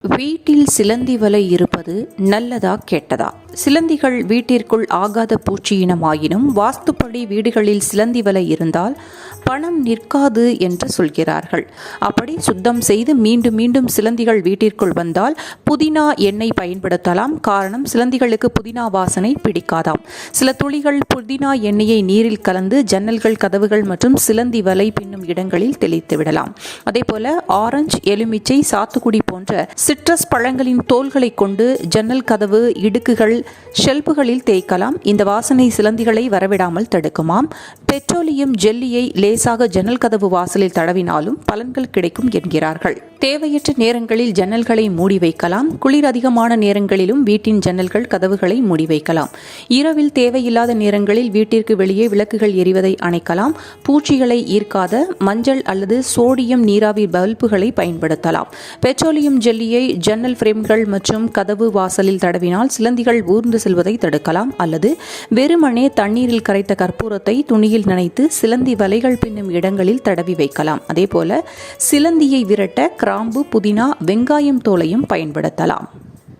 வீட்டில் சிலந்தி வலை இருப்பது நல்லதா கெட்டதா? சிலந்திகள் வீட்டிற்குள் ஆகாத பூச்சியினமாயினும் வாஸ்துப்படி வீடுகளில் சிலந்தி வலை இருந்தால் பணம் நிற்காது என்று சொல்கிறார்கள். அப்படி சுத்தம் செய்து மீண்டும் மீண்டும் சிலந்திகள் வீட்டிற்குள் வந்தால் புதினா எண்ணெய் பயன்படுத்தலாம். காரணம், சிலந்திகளுக்கு புதினா வாசனை பிடிக்காதாம். சில துளிகள் புதினா எண்ணெயை நீரில் கலந்து ஜன்னல்கள், கதவுகள் மற்றும் சிலந்தி வலை பின்னும் இடங்களில் தெளித்து விடலாம். அதேபோல ஆரஞ்சு, எலுமிச்சை, சாத்துக்குடி போன்ற சிட்ரஸ் பழங்களின் தோல்களை கொண்டு ஜன்னல், கதவு, இடுக்குகள், ஷெல்புகளில் தேய்க்கலாம். இந்த வாசனை சிலந்திகளை வரவிடாமல் தடுக்குமாம். பெட்ரோலியம் ஜெல்லியை லேசாக ஜன்னல், கதவு வாசலில் தடவினாலும் பலன்கள் கிடைக்கும் என்கிறார்கள். தேவையற்ற நேரங்களில் ஜன்னல்களை மூடி வைக்கலாம். குளிர் அதிகமான நேரங்களிலும் வீட்டின் ஜன்னல்கள், கதவுகளை மூடி வைக்கலாம். இரவில் தேவையில்லாத நேரங்களில் வீட்டிற்கு வெளியே விளக்குகள் எரிவதை அணைக்கலாம். பூச்சிகளை ஈர்க்காத மஞ்சள் அல்லது சோடியம் நீராவி பல்புகளை பயன்படுத்தலாம். பெட்ரோலியம் ஜெல்லியை ஜன்னல் பிரேம்கள் மற்றும் கதவு வாசலில் தடவினால் சிலந்திகள் ஊர்ந்து செல்வதை தடுக்கலாம். அல்லது வெறுமனே தண்ணீரில் கரைத்த கற்பூரத்தை துணியில் நனைத்து சிலந்தி வலைகள் பின்னும் இடங்களில் தடவி வைக்கலாம். அதேபோல சிலந்தியை விரட்ட கிராம்பு, புதினா, வெங்காயம் தோலையும் பயன்படுத்தலாம்.